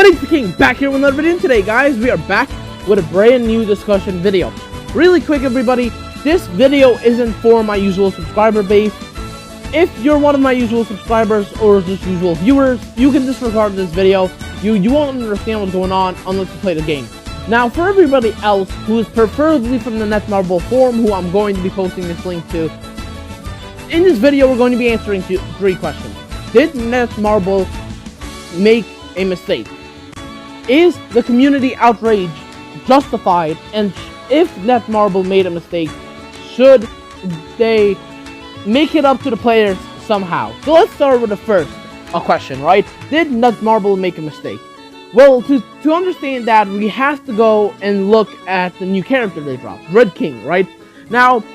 It's the King, back here with another video. Today, guys, we are back with a brand new discussion video. Really quick, everybody, this video isn't for my usual subscriber base. If you're one of my usual subscribers or just usual viewers, you can disregard this video. You won't understand what's going on unless you play the game. Now, for everybody else who is preferably from the netmarble forum, who I'm going to be posting this link to, in this video, we're going to be answering three questions. Did netmarble make a mistake? Is the community outrage justified? And if netmarble made a mistake, should they make it up to the players somehow? So let's start with the first question, right? Did netmarble make a mistake? Well, to understand that, we have to go and look at the new character they dropped, Red King, right? Now,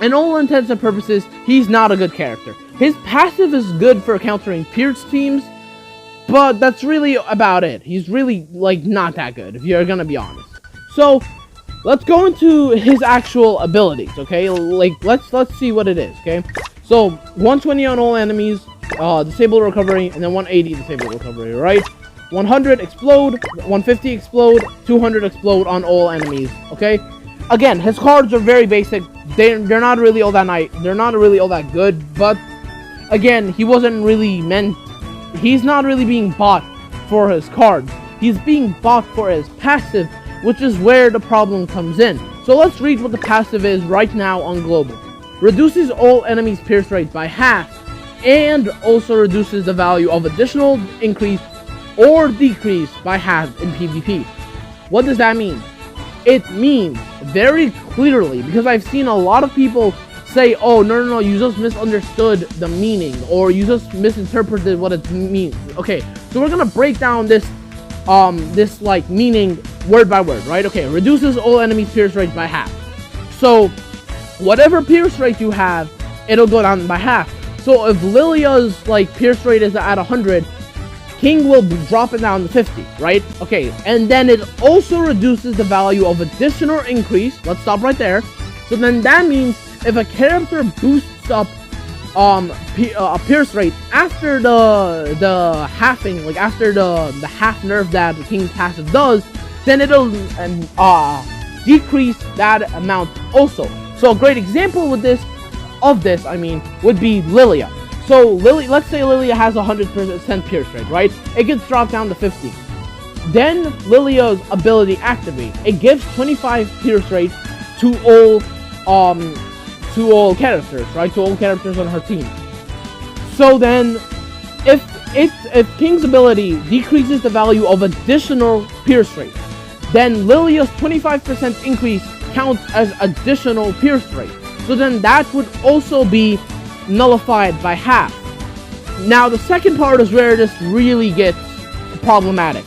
in all intents and purposes, he's not a good character. His passive is good for countering Pierce teams, but that's really about it. He's really, like, not that good, if you're gonna be honest. So, let's go into his actual abilities, okay? Like, let's see what it is, okay? So, 120 on all enemies, disable recovery, and then 180 disable recovery, right? 100 explode, 150 explode, 200 explode on all enemies, okay? Again, his cards are very basic. They're not really all that they're not really all that good, but again, he wasn't really meant. He's not really being bought for his cards. He's being bought for his passive, which is where the problem comes in. So let's read what the passive is right now on global. Reduces all enemies' pierce rate by half, and also reduces the value of additional increase or decrease by half in PvP. What does that mean? It means very clearly, because I've seen a lot of people say, oh, no, you just misunderstood the meaning, or you just misinterpreted what it means. Okay, so we're gonna break down this like meaning word by word, right? Okay, reduces all enemies' pierce rate by half. So whatever pierce rate you have, it'll go down by half. So if Lilia's like pierce rate is at 100, King will drop it down to 50, right? Okay, and then it also reduces the value of additional increase. Let's stop right there. So then that means if a character boosts up a pierce rate after the halving, like after the half nerf that the King's passive does, then it'll decrease that amount also. So a great example with this would be Lilia. So let's say Lilia has 100% pierce rate, right? It gets dropped down to 50. Then Lilia's ability activates. It gives 25 pierce rate to all characters, right? To all characters on her team. So then, if King's ability decreases the value of additional pierce rate, then Lilia's 25% increase counts as additional pierce rate. So then that would also be nullified by half. Now the second part is where this really gets problematic.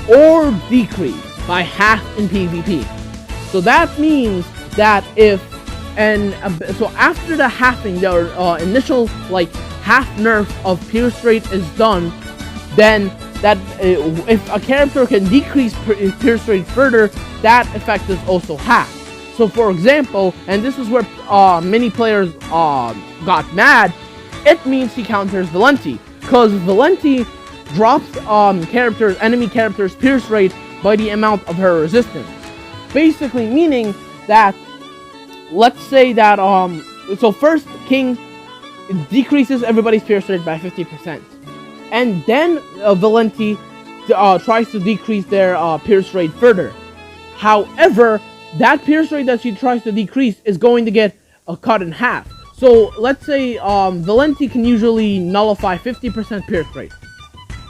Or decrease by half in PvP. So that means that so after the halving, the initial like half nerf of pierce rate is done, then if a character can decrease pierce rate further, that effect is also half. So for example, and this is where many players got mad, it means he counters Valenti, because Valenti drops enemy characters' pierce rate by the amount of her resistance. Basically meaning that, let's say that so first King decreases everybody's pierce rate by 50%, and then Valenti tries to decrease their pierce rate further. However, that pierce rate that she tries to decrease is going to get cut in half. So let's say Valenti can usually nullify 50% pierce rate.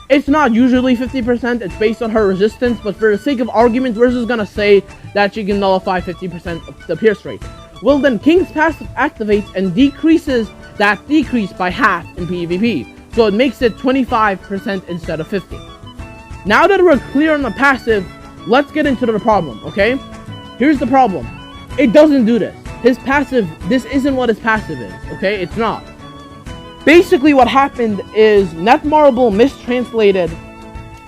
It's not usually 50%, it's based on her resistance, but for the sake of argument, we're just gonna say that she can nullify 50% of the pierce rate. Well, then King's passive activates and decreases that decrease by half in PvP. So it makes it 25% instead of 50. Now that we're clear on the passive, let's get into the problem, okay? Here's the problem. It doesn't do this. His passive, this isn't what his passive is, okay? It's not. Basically what happened is netmarble mistranslated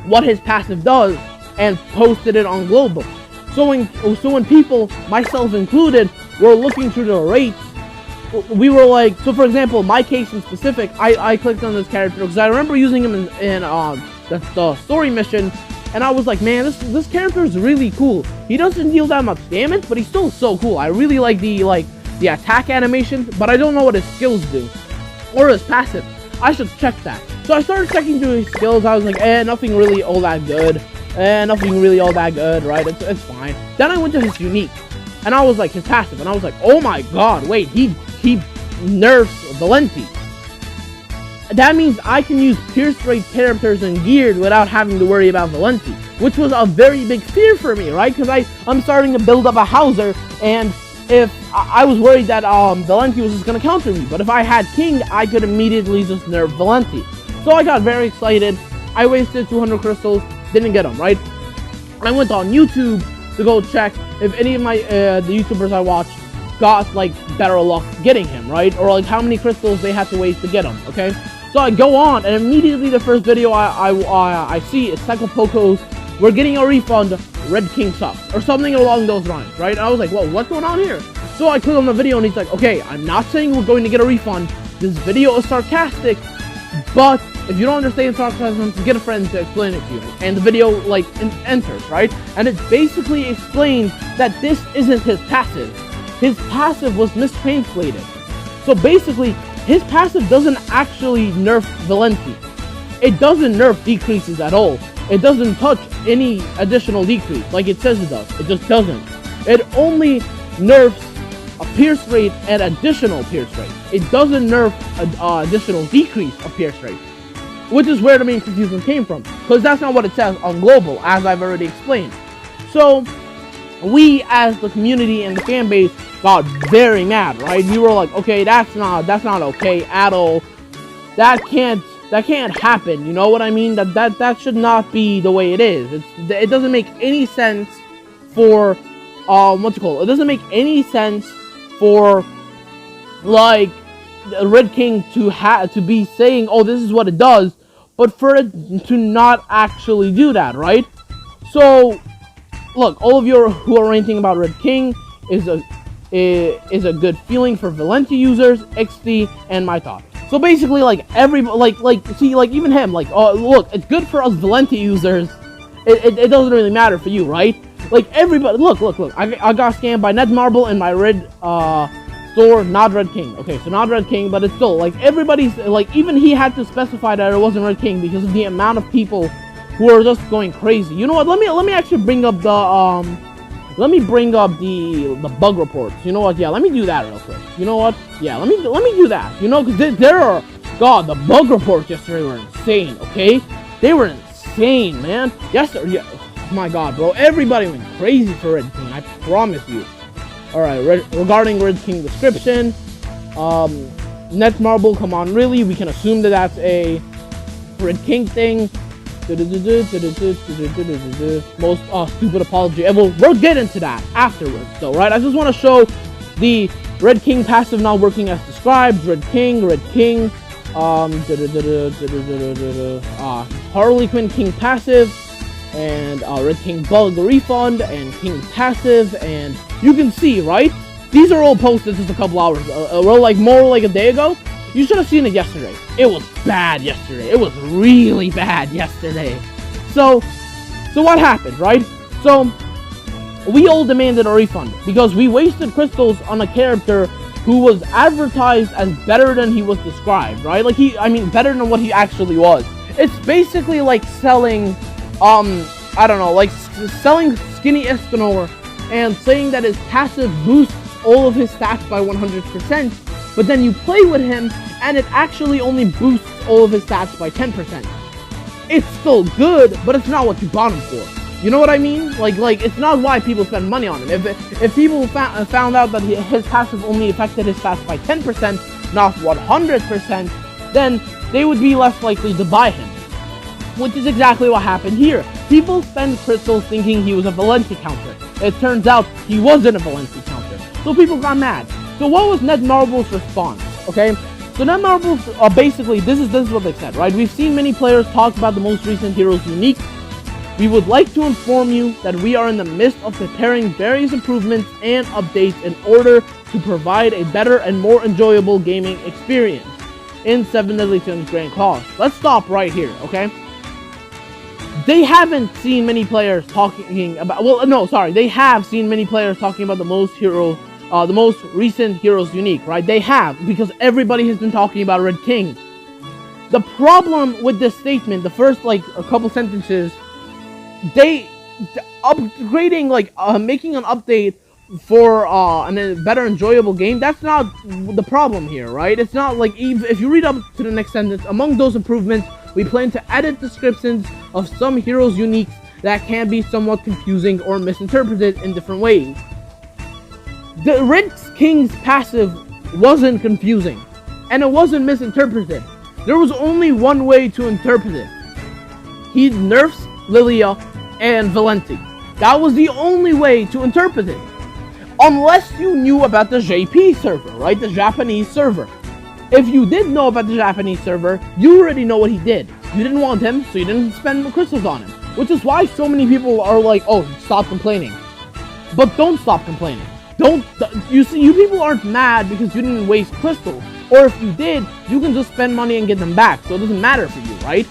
what his passive does and posted it on global. So when people, myself included, were looking through the rates, we were like, so for example, my case in specific, I clicked on this character because I remember using him in the story mission and I was like, man, this character is really cool. He doesn't deal that much damage, but he's still so cool. I really like the attack animations, but I don't know what his skills do or his passive. I should check that. So I started checking through his skills. I was like, nothing really all that good. Nothing really all that good, right? It's fine. Then I went to his unique, and I was like, his passive, and I was like, oh my god, wait, he nerfs Valenti. That means I can use pierce rate characters and geared without having to worry about Valenti, which was a very big fear for me, right? Because I'm starting to build up a Hauser, and if I was worried that Valenti was just gonna counter me, but if I had King, I could immediately just nerf Valenti. So I got very excited. I wasted 200 crystals, didn't get them, right? I went on YouTube to go check if any of my the YouTubers I watched got like better luck getting him, right? Or like how many crystals they had to waste to get him, okay? So I go on, and immediately the first video I see is Cycle Poco's "We're getting a refund, Red King sucks," or something along those lines, right? And I was like, whoa, what's going on here? So I click on the video, and he's like, okay, I'm not saying we're going to get a refund. This video is sarcastic, but if you don't understand sarcasm, get a friend to explain it to you. And the video, like, enters, right? And it basically explains that this isn't his passive. His passive was mistranslated. So basically, his passive doesn't actually nerf Valenti. It doesn't nerf decreases at all. It doesn't touch any additional decrease like it says it does. It just doesn't. It only nerfs a pierce rate and additional pierce rate. It doesn't nerf additional decrease of pierce rate, which is where the main confusion came from, because that's not what it says on global, as I've already explained. So we, as the community and the fan base, got very mad, right? We were like, okay, that's not okay at all. That can't happen. You know what I mean? That should not be the way it is. It doesn't make any sense for what's it called? It doesn't make any sense for like Red King to be saying, oh, this is what it does, but for it to not actually do that, right? So look, all of you who are ranting about Red King is a good feeling for Valenti users, XD, and my thought. So basically, like see, like even him, like, oh, look, it's good for us Valenti users. It doesn't really matter for you, right? Like everybody, look. I got scammed by netmarble in my red store, not Red King. Okay, so not Red King, but it's still like everybody's like, even he had to specify that it wasn't Red King because of the amount of people who are just going crazy. You know what? Let me actually bring up the the bug reports. You know what? Yeah, let me do that real quick. You know what? Yeah, let me do that. You know, because there are, God, the bug reports yesterday were insane. Okay, they were insane, man. Yesterday, yeah. Oh my God, bro, everybody went crazy for Red King. I promise you. All right, regarding Red King description, netmarble. Come on, really? We can assume that that's a Red King thing. Most stupid apology. And we'll get into that afterwards, though, right? I just want to show the Red King passive not working as described. Red King, Harley Quinn King passive, and Red King bug refund, and King passive, and you can see, right? These are all posted just a couple hours, or like more like a day ago. You should have seen it yesterday. It was bad yesterday. It was really bad yesterday. So what happened, right? So we all demanded a refund because we wasted crystals on a character who was advertised as better than he was described, right? Like better than what he actually was. It's basically like selling, I don't know, like selling Skinny Escanor and saying that his passive boosts all of his stats by 100%. But then you play with him, and it actually only boosts all of his stats by 10%. It's still good, but it's not what you bought him for. You know what I mean? Like it's not why people spend money on him. If people found out that his passive only affected his stats by 10%, not 100%, then they would be less likely to buy him. Which is exactly what happened here. People spend crystals thinking he was a Valenti counter. It turns out he wasn't a Valenti counter. So people got mad. So what was netmarble's response? Okay, so netmarble's basically this is what they said, right? We've seen many players talk about the most recent Heroes Unique. We would like to inform you that we are in the midst of preparing various improvements and updates in order to provide a better and more enjoyable gaming experience in 7 Deadly Sins Grand Clause. Let's stop right here, okay? they haven't seen many players talking about. Well, no, sorry, they have seen many players talking about the most recent Heroes Unique, right? They have, because everybody has been talking about Red King. The problem with this statement, the first like a couple sentences, upgrading, like making an update for a better enjoyable game, that's not the problem here, right? It's not like, if you read up to the next sentence, among those improvements, we plan to edit descriptions of some Heroes Uniques that can be somewhat confusing or misinterpreted in different ways. The Red King's passive wasn't confusing, and it wasn't misinterpreted. There was only one way to interpret it. He nerfs Lilia and Valenti. That was the only way to interpret it. Unless you knew about the JP server, right? The Japanese server. If you did know about the Japanese server, you already know what he did. You didn't want him, so you didn't spend crystals on him. Which is why so many people are like, oh, stop complaining. But don't stop complaining. You people aren't mad because you didn't waste crystals. Or if you did, you can just spend money and get them back. So it doesn't matter for you, right?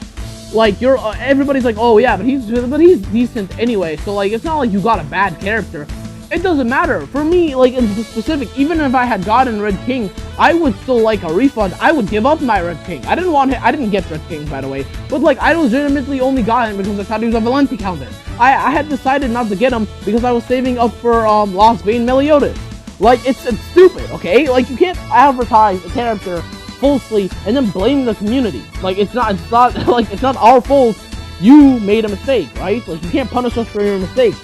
Like, everybody's like, oh yeah, but he's decent anyway. So like, it's not like you got a bad character. It doesn't matter. For me, like, in specific, even if I had gotten Red King, I would still like a refund. I would give up my Red King. I didn't get Red King, by the way. But like, I legitimately only got him because I thought he was a Valenti counter. I had decided not to get him because I was saving up for Lost Vein Meliodas. Like, it's stupid, okay? Like, you can't advertise a character falsely and then blame the community. Like, it's not our fault. You made a mistake, right? Like, you can't punish us for your mistakes.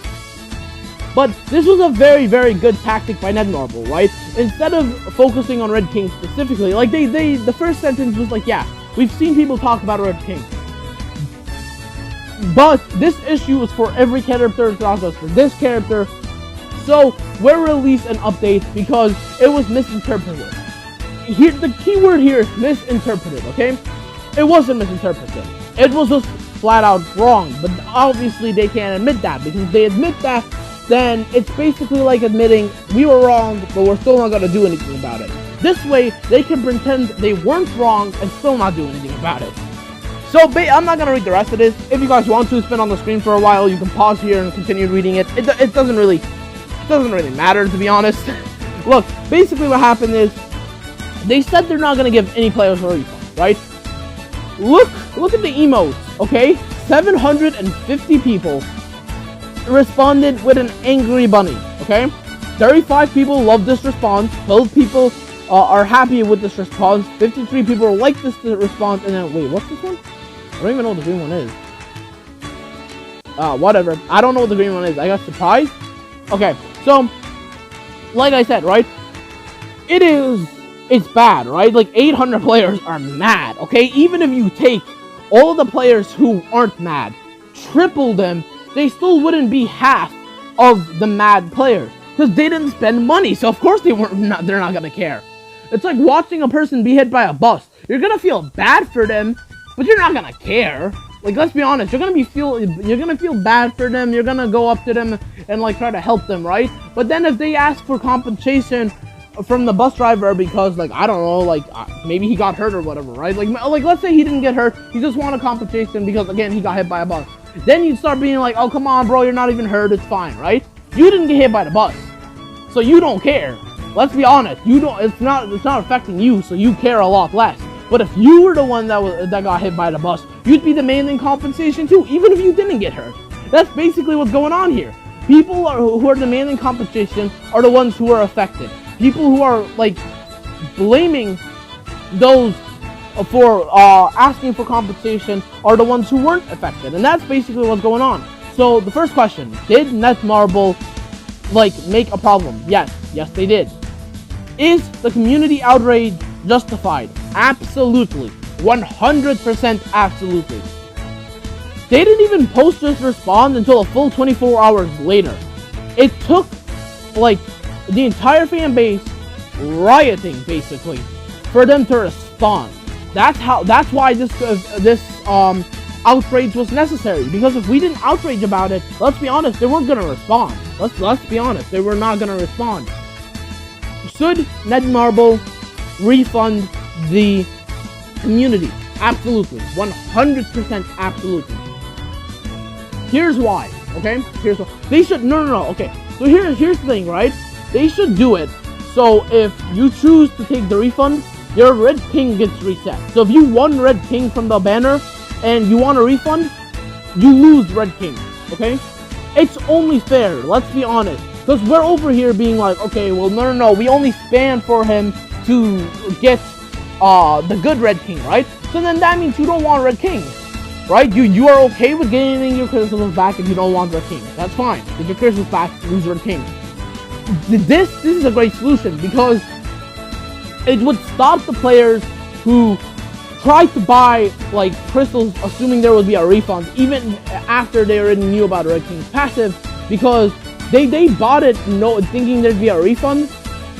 But this was a very, very good tactic by netmarble, right? Instead of focusing on Red King specifically, like the first sentence was like, yeah, we've seen people talk about Red King. But this issue is for every character, it's not just for this character. So we'll release an update because it was misinterpreted. Here, the keyword here is misinterpreted, okay? It wasn't misinterpreted. It was just flat out wrong. But obviously they can't admit that, because if they admit that, then it's basically like admitting we were wrong, but we're still not going to do anything about it. This way, they can pretend they weren't wrong and still not do anything about it. So, I'm not going to read the rest of this. If you guys want to spin on the screen for a while, you can pause here and continue reading it. It doesn't really matter, to be honest. Look, basically what happened is, they said they're not going to give any players a refund, right? Look at the emotes, okay? 750 people responded with an angry bunny, okay? 35 people love this response, 12 people are happy with this response, 53 people like this response, and then, wait, what's this one? I don't even know what the green one is. Whatever. I don't know what the green one is. I got surprised. Okay, so, like I said, right? It's bad, right? Like, 800 players are mad, okay? Even if you take all the players who aren't mad, triple them, they still wouldn't be half of the mad players, because they didn't spend money, so of course they're not gonna care. It's like watching a person be hit by a bus. You're gonna feel bad for them, but you're not gonna care. Like, let's be honest, you're gonna feel bad for them, you're gonna go up to them and like try to help them, right? But then if they ask for compensation from the bus driver because, like, I don't know, like, maybe he got hurt or whatever, right? Like let's say he didn't get hurt, he just wanted compensation because, again, he got hit by a bus. Then you start being like, oh, come on, bro, you're not even hurt, it's fine, right? You didn't get hit by the bus, so you don't care. Let's be honest, it's not affecting you, so you care a lot less. But if you were the one that got hit by the bus, you'd be demanding compensation too, even if you didn't get hurt. That's basically what's going on here. People who are demanding compensation are the ones who are affected. People who are, like, blaming those for asking for compensation are the ones who weren't affected, and that's basically what's going on. So the first question, did netmarble like make a problem? Yes they did. Is the community outrage justified? Absolutely, 100% absolutely. They didn't even post this response until a full 24 hours later. It took like the entire fan base rioting basically for them to respond. That's why this outrage was necessary, because if we didn't outrage about it, let's be honest, they weren't gonna respond. Let's be honest, they were not gonna respond. Should netmarble refund the community? Absolutely, 100% absolutely. Here's why, okay? Here's why. They should, no, okay. So here's the thing, right? They should do it so if you choose to take the refund, your red king gets reset. So if you won red king from the banner and you want a refund, you lose red king, okay? It's only fair, let's be honest. Because we're over here being like, okay, well, no, we only spam for him to get the good red king, right? So then that means you don't want red king, right? You are okay with getting your crystals back if you don't want red king. That's fine. Get your crystals back, lose red king. This is a great solution because it would stop the players who tried to buy like crystals assuming there would be a refund even after they already knew about red king's passive, because they bought it thinking there'd be a refund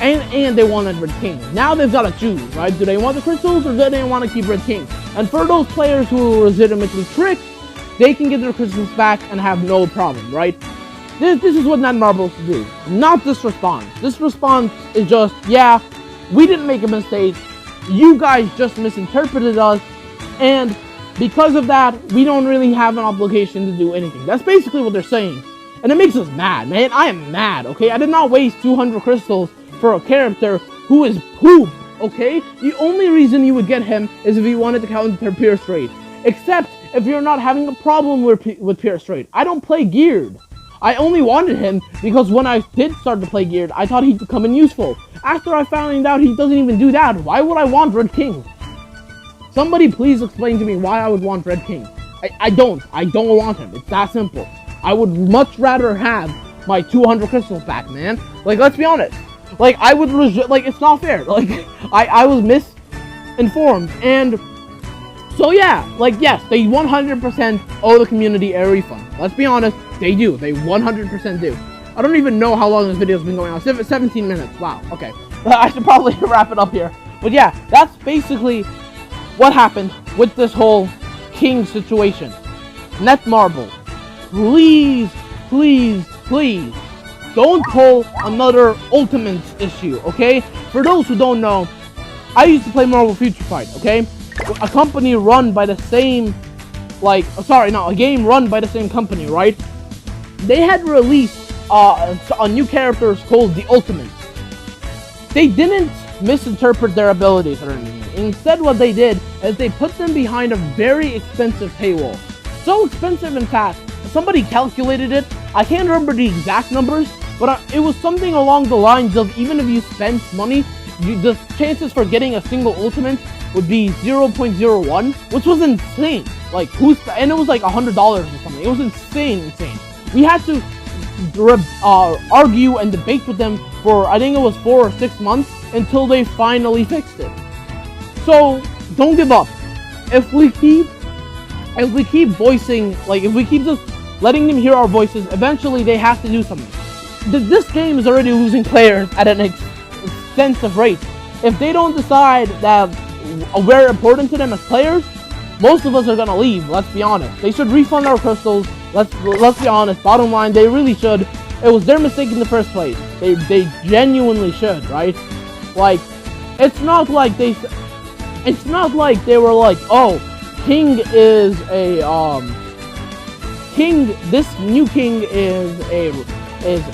and they wanted red king. Now they've got to choose, right? Do they want the crystals or do they want to keep red king? And for those players who are legitimately tricked, they can get their crystals back and have no problem, right? This is what netmarble should do, not this response. This response is just, yeah, we didn't make a mistake, you guys just misinterpreted us, and because of that, we don't really have an obligation to do anything. That's basically what they're saying, and it makes us mad, man. I am mad, okay? I did not waste 200 crystals for a character who is poop, okay? The only reason you would get him is if you wanted to counter Pierce Rate, except if you're not having a problem with Pierce Rate. I don't play geared. I only wanted him because when I did start to play geared, I thought he'd come in useful. After I found out he doesn't even do that, why would I want red king? Somebody please explain to me why I would want red king. I don't want him. It's that simple. I would much rather have my 200 crystals back, man. Like, let's be honest. Like, I would like, it's not fair. Like, I was misinformed, and so yeah, like, yes, they 100% owe the community a refund. Let's be honest, they do. They 100% do. I don't even know how long this video's been going on. 17 minutes. Wow. Okay. I should probably wrap it up here. But yeah, that's basically what happened with this whole king situation. Netmarble, please, don't pull another Ultimates issue, okay? For those who don't know, I used to play Marvel Future Fight, okay? A company run by the same, a game run by the same company, right? They had released a new characters called the Ultimates. They didn't misinterpret their abilities or anything. Instead, what they did is they put them behind a very expensive paywall. So expensive, in fact, somebody calculated it. I can't remember the exact numbers, but it was something along the lines of even if you spent money, the chances for getting a single ultimate would be 0.01, which was insane. Like, and it was like $100 or something. It was insane. We had to argue and debate with them for, I think it was 4 or 6 months, until they finally fixed it. So don't give up. If we keep voicing, like, if we keep just letting them hear our voices, eventually they have to do something. This game is already losing players at an extensive rate. If they don't decide that we're important to them as players, most of us are gonna leave. Let's be honest. They should refund our crystals. Let's be honest. Bottom line, they really should. It was their mistake in the first place. They genuinely should, right? Like, it's not like they were like, oh, King is a this new King is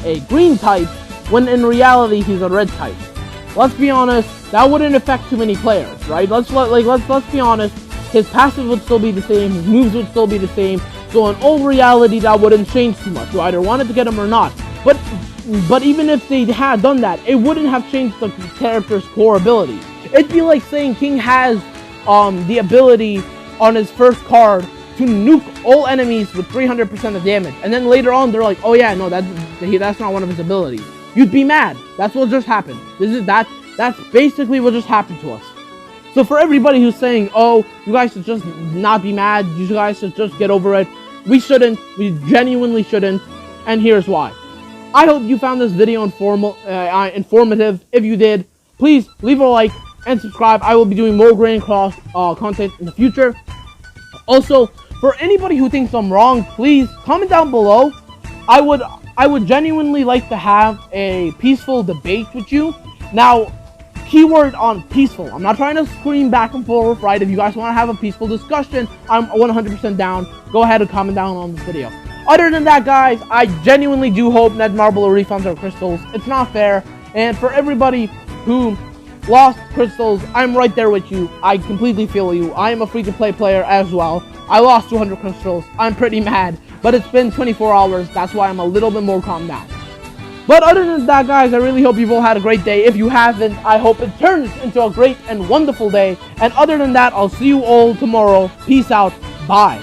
a green type, when in reality he's a red type. Let's be honest, that wouldn't affect too many players, right? Let's be honest. His passive would still be the same, his moves would still be the same, so in all reality that wouldn't change too much. You either wanted to get him or not. But even if they had done that, it wouldn't have changed the character's core abilities. It'd be like saying King has the ability on his first card to nuke all enemies with 300% of damage, and then later on they're like, oh yeah, no, that's not one of his abilities. You'd be mad. That's what just happened. That's basically what just happened to us. So for everybody who's saying, oh, you guys should just not be mad, you guys should just get over it, we shouldn't. We genuinely shouldn't. And here's why. I hope you found this video informative. If you did, please leave a like and subscribe. I will be doing more Grand Cross content in the future. Also, for anybody who thinks I'm wrong, please comment down below. I would genuinely like to have a peaceful debate with you. Now, keyword on peaceful. I'm not trying to scream back and forth, right? If you guys want to have a peaceful discussion, I'm 100% down. Go ahead and comment down on this video. Other than that, guys, I genuinely do hope netmarble or refunds our crystals. It's not fair. And for everybody who lost crystals, I'm right there with you. I completely feel you. I am a free-to-play player as well. I lost 200 crystals. I'm pretty mad. But it's been 24 hours. That's why I'm a little bit more calmed down. But other than that, guys, I really hope you've all had a great day. If you haven't, I hope it turns into a great and wonderful day. And other than that, I'll see you all tomorrow. Peace out. Bye.